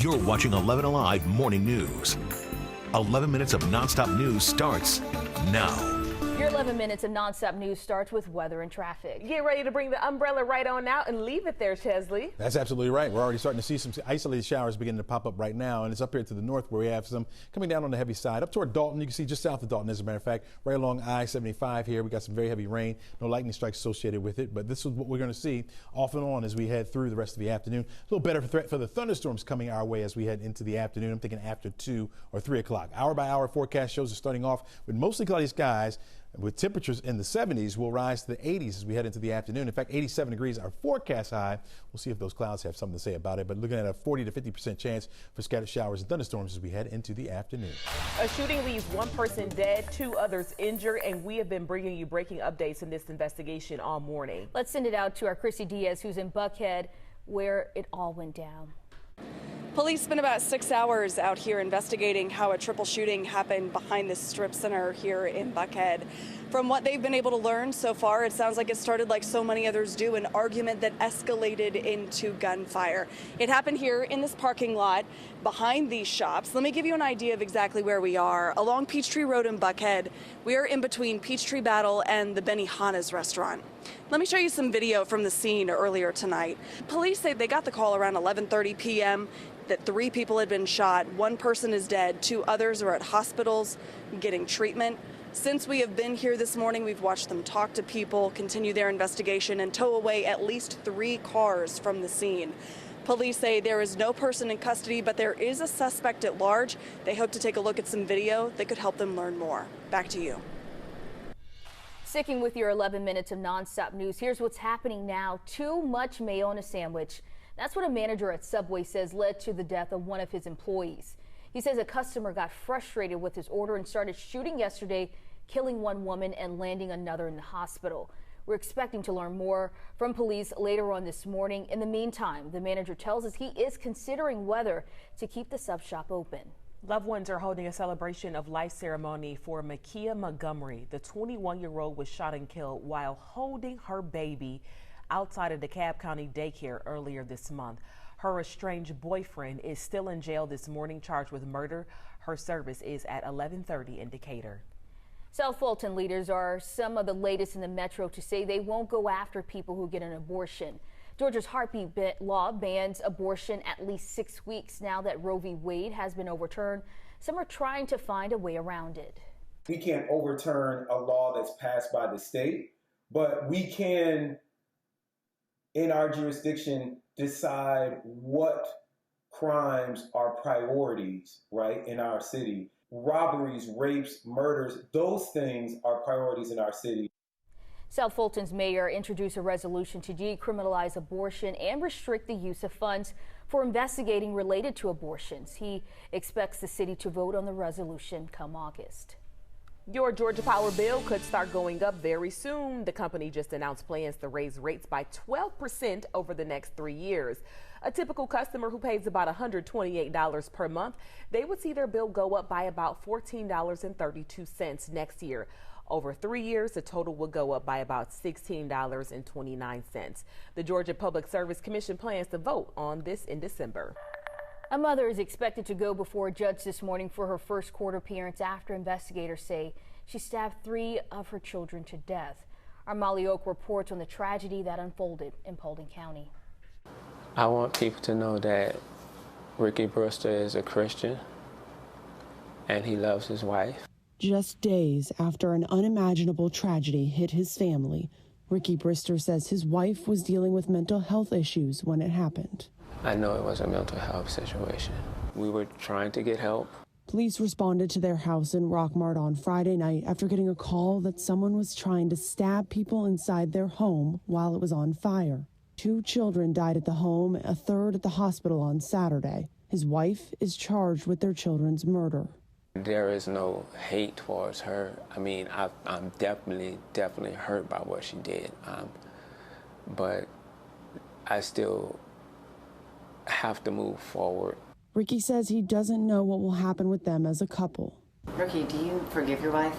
You're watching 11 Alive Morning News. 11 minutes of nonstop news starts now. Your 11 minutes of nonstop news starts with weather and traffic. Get ready to bring the umbrella right on out and leave it there, Chesley. That's absolutely right. We're already starting to see some isolated showers beginning to pop up right now, and it's up here to the north where we have some coming down on the heavy side. Up toward Dalton, you can see just south of Dalton, as a matter of fact, right along I-75 here. We got some very heavy rain, no lightning strikes associated with it, but this is what we're going to see off and on as we head through the rest of the afternoon. A little better threat for the thunderstorms coming our way as we head into the afternoon. I'm thinking after 2 or 3 o'clock. Hour by hour forecast shows are starting off with mostly cloudy skies, with temperatures in the 70s. Will rise to the 80s as we head into the afternoon. In fact, 87 degrees, our forecast high. We'll see if those clouds have something to say about it, but looking at a 40 to 50% chance for scattered showers and thunderstorms as we head into the afternoon. A shooting leaves one person dead, 2 others injured, and we have been bringing you breaking updates in this investigation all morning. Let's send it out to our Chrissy Diaz, who's in Buckhead, where it all went down. Police spent about 6 hours out here investigating how a triple shooting happened behind this strip center here in Buckhead. From what they've been able to learn so far, it sounds like it started like so many others do, an argument that escalated into gunfire. It happened here in this parking lot behind these shops. Let me give you an idea of exactly where we are. Along Peachtree Road in Buckhead, we are in between Peachtree Battle and the Benihana's restaurant. Let me show you some video from the scene earlier tonight. Police say they got the call around 11:30 p.m. that 3 people had been shot. 1 person is dead. 2 others are at hospitals getting treatment. Since we have been here this morning, we've watched them talk to people, continue their investigation, and tow away at least 3 cars from the scene. Police say there is no person in custody, but there is a suspect at large. They hope to take a look at some video that could help them learn more. Back to you. Sticking with your 11 minutes of nonstop news, here's what's happening now. Too much mayo on a sandwich. That's what a manager at Subway says led to the death of one of his employees. He says a customer got frustrated with his order and started shooting yesterday, killing 1 woman and landing another in the hospital. We're expecting to learn more from police later on this morning. In the meantime, the manager tells us he is considering whether to keep the sub shop open. Loved ones are holding a celebration of life ceremony for Makia Montgomery. The 21-year-old was shot and killed while holding her baby outside of DeKalb County daycare earlier this month. Her estranged boyfriend is still in jail this morning, charged with murder. Her service is at 11:30 in Decatur. South Fulton leaders are some of the latest in the metro to say they won't go after people who get an abortion. Georgia's heartbeat law bans abortion at least 6 weeks now that Roe v. Wade has been overturned. Some are trying to find a way around it. We can't overturn a law that's passed by the state, but we can, in our jurisdiction, decide what crimes are priorities, right, in our city. Robberies, rapes, murders, those things are priorities in our city. South Fulton's mayor introduced a resolution to decriminalize abortion and restrict the use of funds for investigating related to abortions. He expects the city to vote on the resolution come August. Your Georgia Power bill could start going up very soon. The company just announced plans to raise rates by 12% over the next 3 years. A typical customer who pays about $128 per month, they would see their bill go up by about $14.32 next year. Over 3 years, the total would go up by about $16.29. The Georgia Public Service Commission plans to vote on this in December. A mother is expected to go before a judge this morning for her first court appearance after investigators say she stabbed 3 of her children to death. Our Molly Oak reports on the tragedy that unfolded in Paulding County. I want people to know that Ricky Brewster is a Christian and he loves his wife. Just days after an unimaginable tragedy hit his family, Ricky Brister says his wife was dealing with mental health issues when it happened. I know it was a mental health situation. We were trying to get help. Police responded to their house in Rockmart on Friday night after getting a call that someone was trying to stab people inside their home while it was on fire. 2 children died at the home, a third at the hospital on Saturday. His wife is charged with their children's murder. There is no hate towards her. I mean, I'm definitely hurt by what she did. But I still have to move forward. Ricky says he doesn't know what will happen with them as a couple. Ricky, do you forgive your wife?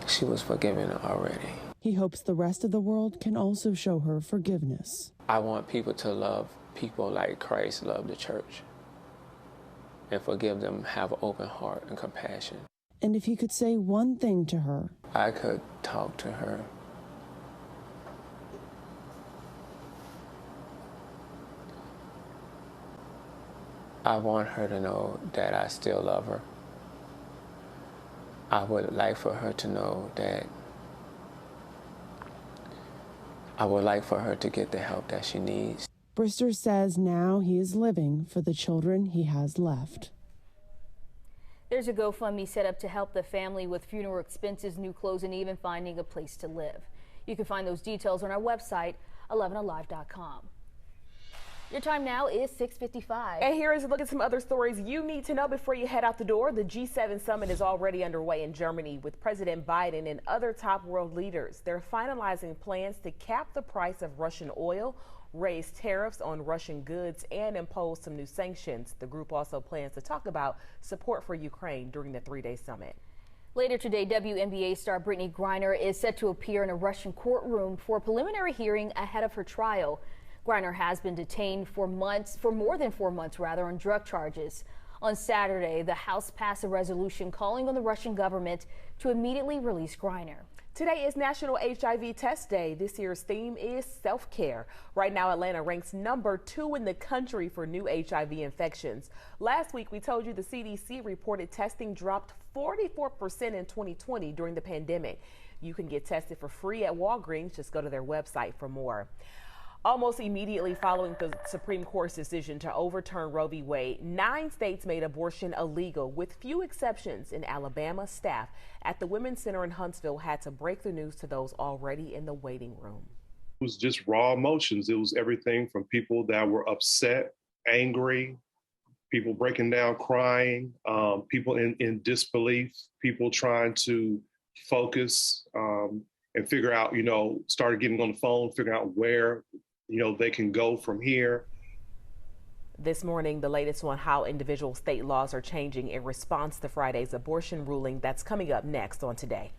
She was forgiven already. He hopes the rest of the world can also show her forgiveness. I want people to love people like Christ loved the church. and forgive them, have an open heart and compassion. And if he could say one thing to her, I could talk to her. I want her to know that I still love her. I would like for her to know that I would like for her to get the help that she needs. Brister says now he is living for the children he has left. There's a GoFundMe set up to help the family with funeral expenses, new clothes, and even finding a place to live. You can find those details on our website, 11alive.com. Your time now is 6:55. And here is a look at some other stories you need to know before you head out the door. The G7 summit is already underway in Germany with President Biden and other top world leaders. They're finalizing plans to cap the price of Russian oil, raise tariffs on Russian goods, and impose some new sanctions. The group also plans to talk about support for Ukraine during the three-day summit. Later today, WNBA star Brittany Griner is set to appear in a Russian courtroom for a preliminary hearing ahead of her trial. Griner has been detained for more than 4 months, on drug charges. On Saturday, the House passed a resolution calling on the Russian government to immediately release Griner. Today is National HIV Test Day. This year's theme is self-care. Right now, Atlanta ranks #2 in the country for new HIV infections. Last week, we told you the CDC reported testing dropped 44% in 2020 during the pandemic. You can get tested for free at Walgreens. Just go to their website for more. Almost immediately following the Supreme Court's decision to overturn Roe v. Wade, 9 states made abortion illegal, with few exceptions. In Alabama, staff at the Women's Center in Huntsville had to break the news to those already in the waiting room. It was just raw emotions. It was everything from people that were upset, angry, people breaking down, crying, people in disbelief, people trying to focus and figure out, started getting on the phone, figuring out where they can go from here. This morning, the latest on how individual state laws are changing in response to Friday's abortion ruling. That's coming up next on Today.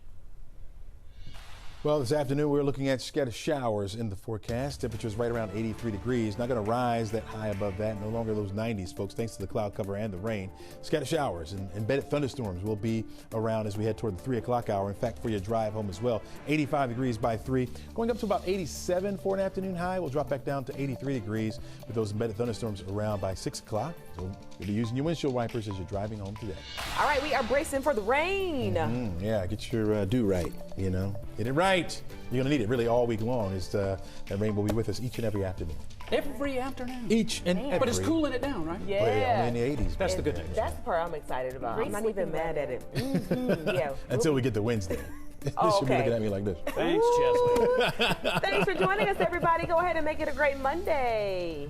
Well, this afternoon we're looking at scattered showers in the forecast. Temperatures right around 83 degrees. Not going to rise that high above that. No longer those 90s, folks, thanks to the cloud cover and the rain. Scattered showers and embedded thunderstorms will be around as we head toward the 3 o'clock hour. In fact, for your drive home as well. 85 degrees by 3. Going up to about 87 for an afternoon high. We'll drop back down to 83 degrees with those embedded thunderstorms around by 6 o'clock. So you'll be using your windshield wipers as you're driving home today. All right, we are bracing for the rain. Yeah, get your do right, Get it right. You're going to need it really all week long. That rain will be with us each and every afternoon. Every afternoon. Each and every. But it's cooling it down, right? Yeah. Well, only in the 80s. That's the good news. That's the part I'm excited about. I'm not even mad at it. Yeah. Until we get to Wednesday. Oh, She'll be looking at me like this. Thanks, Chesley. Thanks for joining us, everybody. Go ahead and make it a great Monday.